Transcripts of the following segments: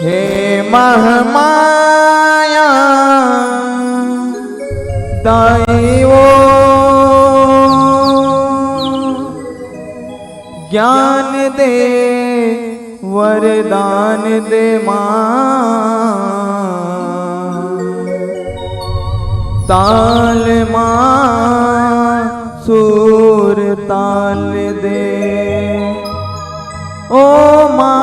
हे महमाया दाई वो ज्ञान दे वरदान दे मां ताल मां सूर ताल दे ओ मां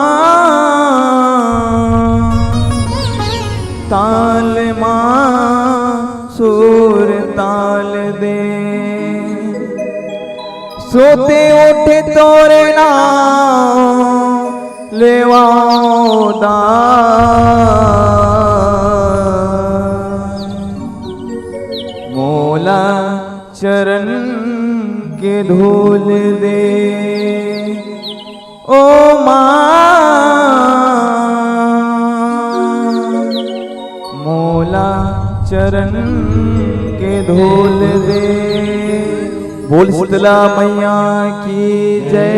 ताल मां सूर ताल दे सोते उठे तोरे नाम लेवाओ दा मोला चरण के धूल दे ओ मां मोला चरण के धूल दे। बोल शीतला मैया की जय।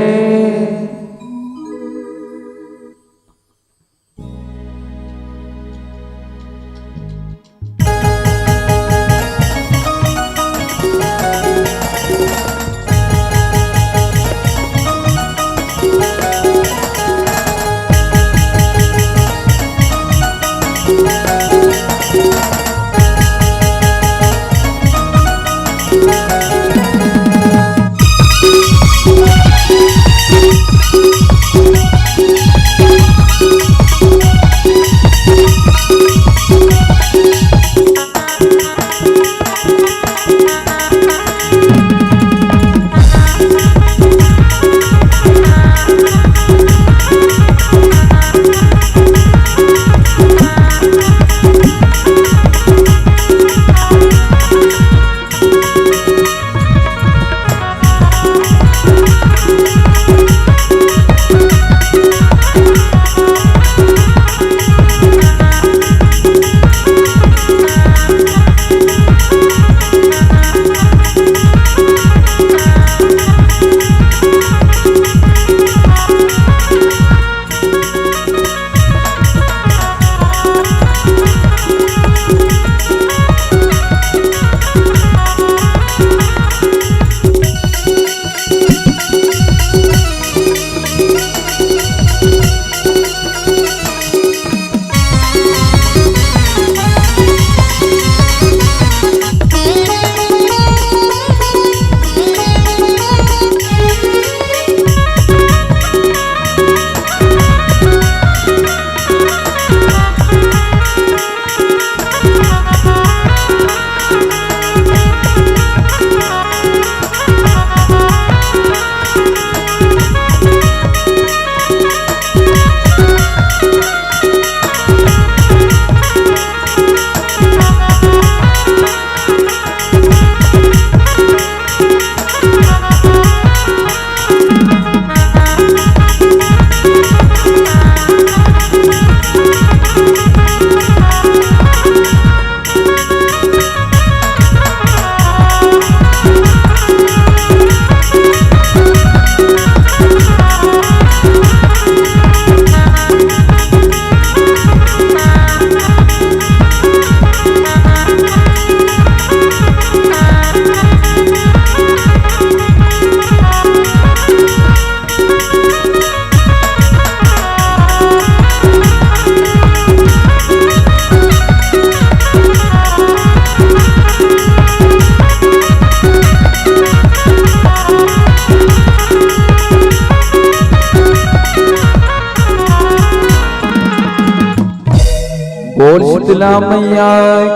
बोल शीतला मैया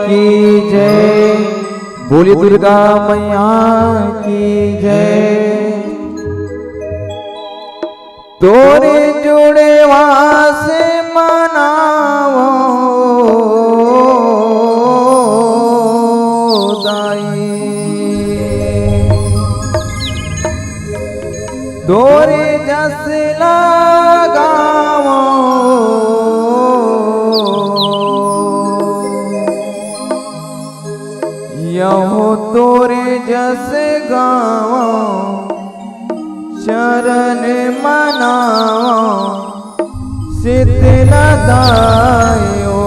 की जय। बोली दुर्गा मैया की जय। तोरे जुड़े वासे मनावो दाई तोरे जस लगावो यहो तोरे जस गावो चरण मनावो शीतलदायो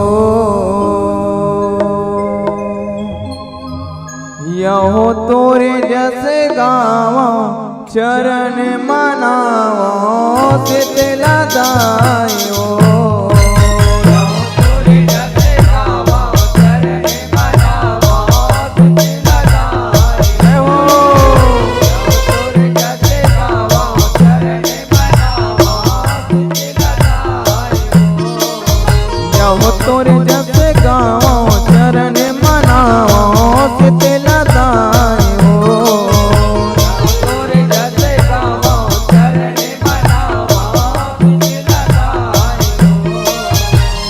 यहो तोरे जस गावो चरण मनावो शीतलदायो तोरे जस गावो चरण मनावो शीतलदायो तोरे जस गावो चरण मनावो शीतलदायो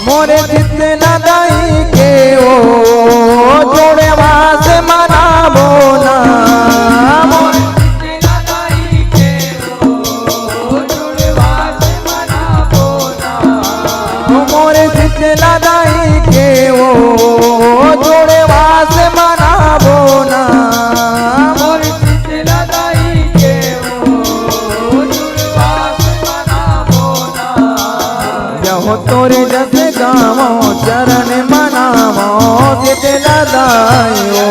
मोरे शीतलदाई के ओ जोड़े वास मनावो ना मोरे शीतलदाई के ओ जोड़े वास मनावो ना मोरे शीतलदाई के वो जोड़े वास मनावो ना मोरे शीतलदाई के वो जोड़े वास मनावो ना यहो तोरे जस गावो चरण मनावो शीतलदायो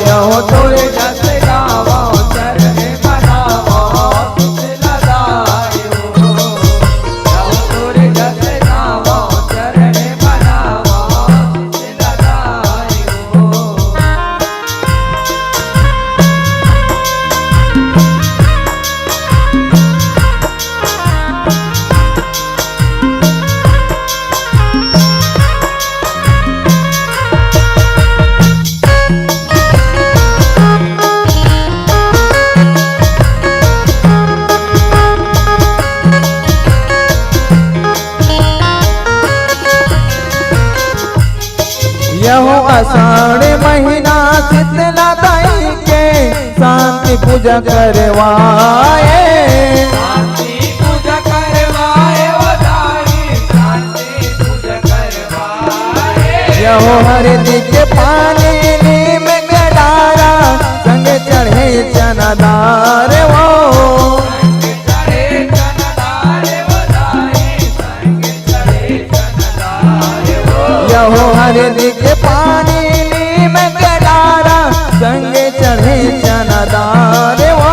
यहो तोरे जस गावो चरण मनावो शीतलदायो यहो तोरे जस गावो चरण मनावो शीतलदायो यहो आषाढ़ महीना शीतलदाई के शांति पूजा करवाए शांति पूजा करवाए शांति पूजा करवाए यहो हरदी के पानी नीम के डारा संग चढ़े चनादार वो यहो हरदी के पानी नीम के डारा संग चढ़े चनादार वो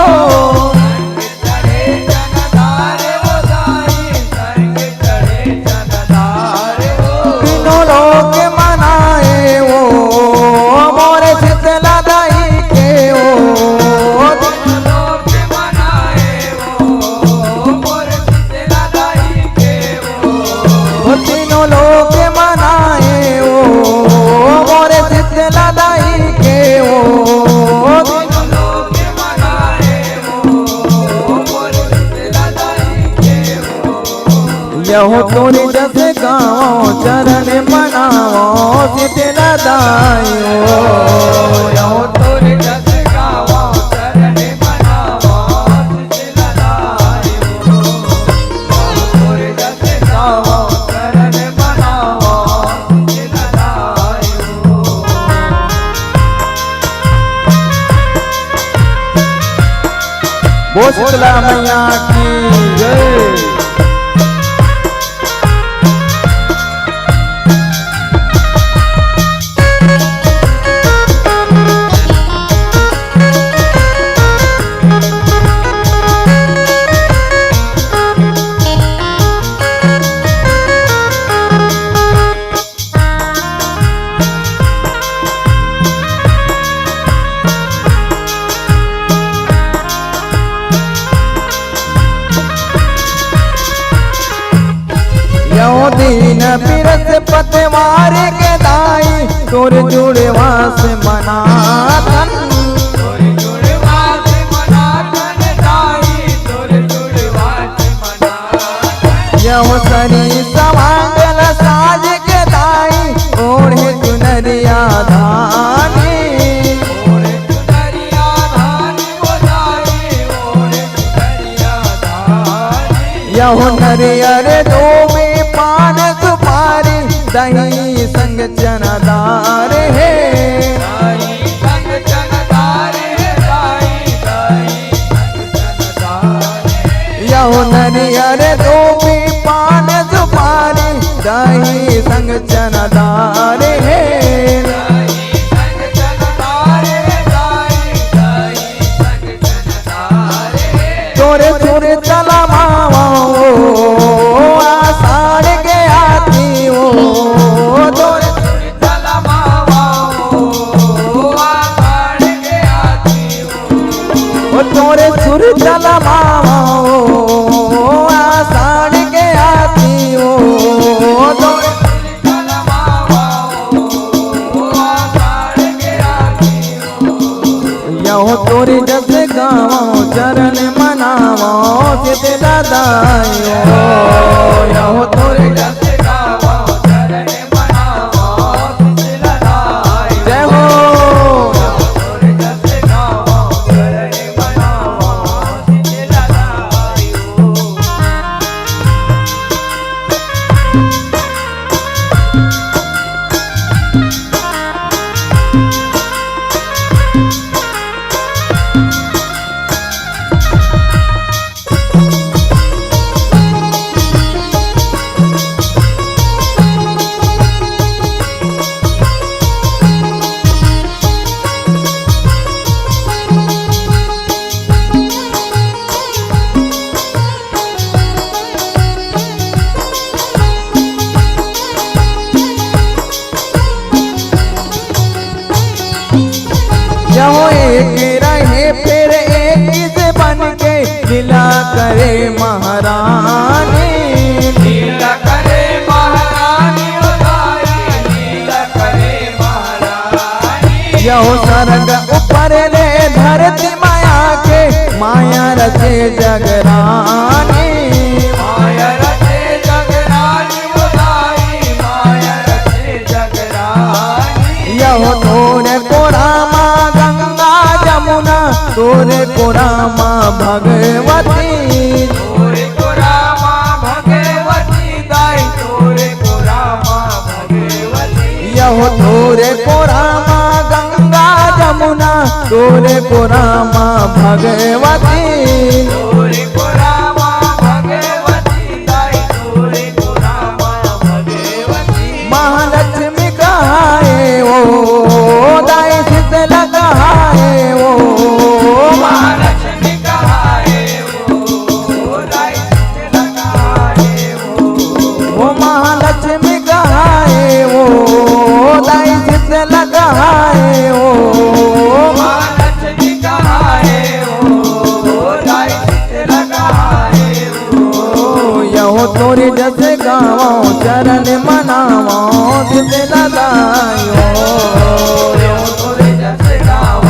तीनों लोग मनाए वो मोरे शीतलदाई के वो तीनों लोग मनाए वो मोरे शीतलदाई के वो तीनों लोग मनाए वो मोरे शीतलदाई के वो तीनों लोग मनाए वो मोरे शीतलदाई के वो यहो तोरे जस गावो चरण मनावो शीतलदायो यहो तोरे जस गावो चरण मनावो शीतलदायो यहो तोरे जस गावो चरण मनावो शीतलदायो बोल शीतला मैया की जय। दीन बिरस पतवार के दाई तोर जुड़े वास मनाथन तोर जुड़े वास मनाथन दाई तोर जुड़े वास मनाथन यहो सरी समांगल साज के दाई ओढ़े चुनरिया धानी ओढ़े चुनरिया धानी वो दाई ओढ़े चुनरिया धानी यहो नरियर दो पान सुपारी दही संग चनादार है दही संग चनादार है दही संग चनादार यहो नरियर दो पान चनदारे हे तोरे सुर चला मावा आषाढ़ के आती हो तोरे तोरे सुर चला मावा आषाढ़ के आती हो यहो तोरे जस गाँव चरण मनावो सिद्ध दादायो यहो तोरे जस गाँव चरण मनावो सिद्ध दादायो जय हो तोरे जस गाँव चरण मनावो सिद्ध दादायो यहो एक रहे फिर एक से बन के लीला करे महारानी लीला करे महारानी लीला करे महारानी यहो स्वर्ग ऊपर ले धरती माया के माया रचे जगरानी माया रचे जगरानी माया रचे जगरानी यहो तोरे को रामा तोरे को रामा भगवती तोरे को रामा भगवती दाई तोरे को रामा भगवती यहो तोरे को रामा गंगा जमुना तोरे को रामा भगवती तोरे को रामा भगवती दाई तोरे को रामा भगवती महालक्ष्मी कहाए ओ दाई शीतल कहाए ओ महालक्ष्मी कहाए वो दाई शीतल कहाए वो महालक्ष्मी कहाए वो दाई शीतल कहाए वो महालक्ष्मी कहाए वो दाई शीतल कहाए वो यहो तोरे जस गाँव चरण मनावो शीतल दायो यहो तोरे जस गाँव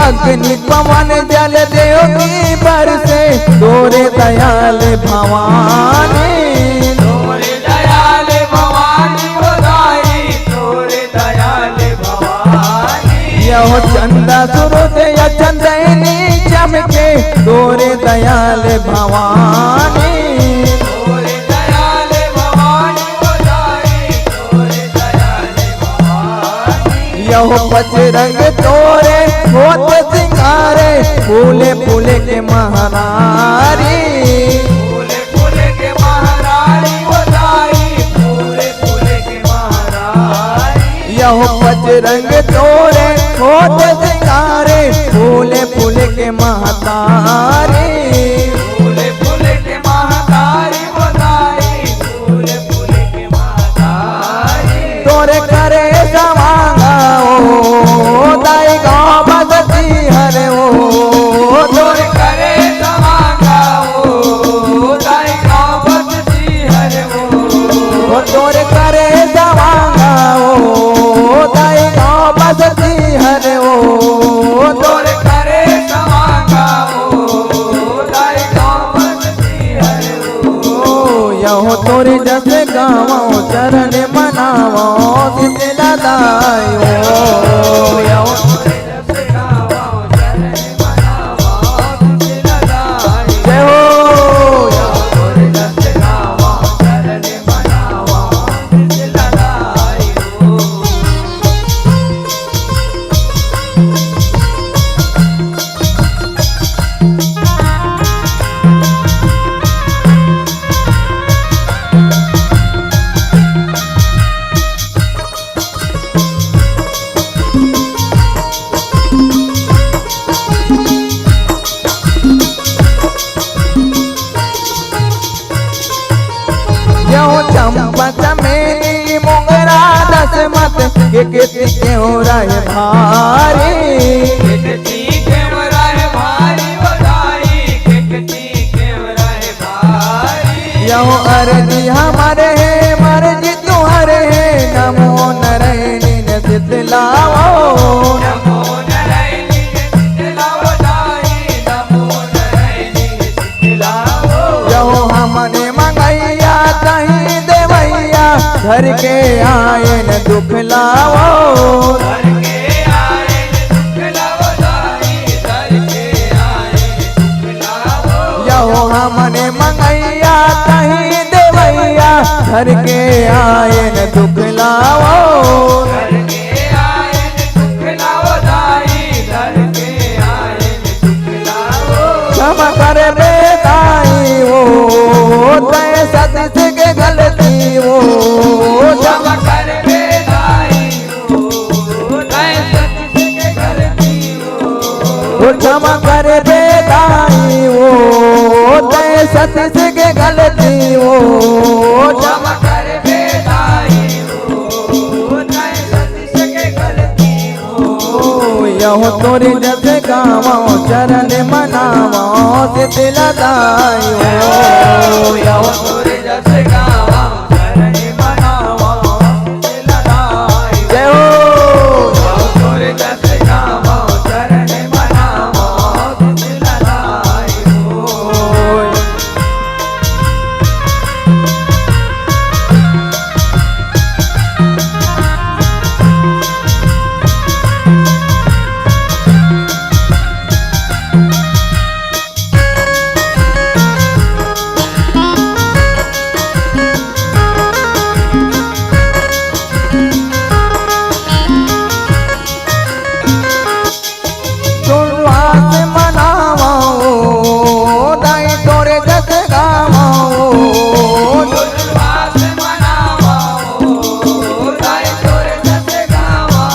अग्नि पवन जल देव की बरसे तोरे दयाल भवानी तोरे दयाल भवानी बधाई तोरे दयाल भवानी यहो चंदा सूरज या चंदनी चमके तोरे दयाल भवानी तोरे दयाल भवानी बधाई तोरे दयाल भवानी यहो पचरंग तोरे होत सिंगारे फूले फूले के महारानी फूले फूले के महारानी बधाई फूले फूले के महारानी यहो पचरंग तोरे होत सिंगारे फूले फूले के महतारी फूले फूले के महतारी बधाई फूले फूले के महतारी तोरे करे समांगा ओ दाई गाँव बसती हरे ओ तोरे करे समांगा ओ तोरे जस गावो चरण मनावो शीतला दाई हो यहो तोरे जस गावो चरण मनावो शीतला दाई जय हो तोरे जस गावो चरण मनावो शीतला दाई हो चंपा चमेली मोगरा दस मत के हो रहे भारी कितनी कैमरा है भारी बधाई कितनी कैमरा है भारी यहो अर्जी हमारे है मर्जी तुम्हारे है नमो नारायण शीतलाओ नमो नारायण शीतलाओ दाई नमो नारायण शीतलाओ यहो हमने मंगैया कहीं देवैया घर के आए न दुख लाओ घर के आए दुख लाओ दाई घर के आए दुख लाओ यहो हमने मंगैया कहीं देवैया घर के आए न दुख लाओ घर के आए दुख लाओ दाई घर के आए दुख लाओ क्षमा कर बेदाई हो तय सत के गलती हो क्षमा कर बेदाई हो तय सत के गलती हो क्षमा कर बेदाई हो तय सत के गलती हो क्षमा कर बेदाई हो तय सत के गलती हो यहो तोरे जस गावो चरण मनावो शीतला दाई हो यहो तोरे जस गावो चरण मनावो शीतला दाई जय हो यहो तोरे जस गावो चरण मनावो शीतला दाई हो तुलवास मनावो दाई तोरे जस गावो तुलवास मनावो दाई तोरे जस गावो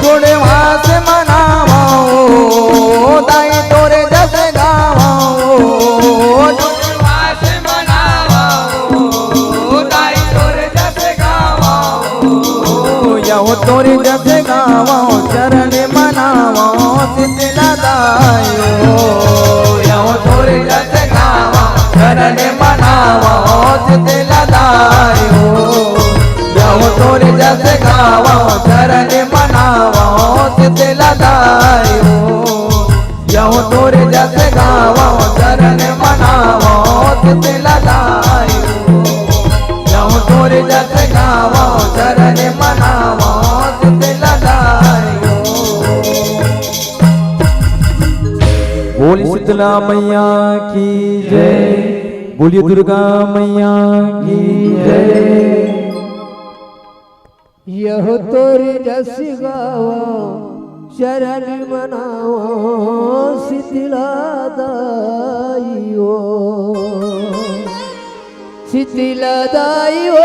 तुलवास मनावो दाई तोरे जस गावो तुलवास मनावो दाई तोरे जस गावो यहो तोरे जस गावो चरण मनावो शीतला दाई हो यहो तोरे जस गावो चरण मनावो शीतला दाई हो यहो तोरे जस गावो चरण मनावो शीतला दाई हो यहो तोरे जस गावो चरण मनावो शीतला दाई हो यहो तोरे जस गावो चरण मनावो शीतला दाई हो बोली शीतला मैया की जय बोलिए दुर्गा मैया की जय यह तोरे जस गावा शरण मनाओ शीतला दाई हो शीतला दाई हो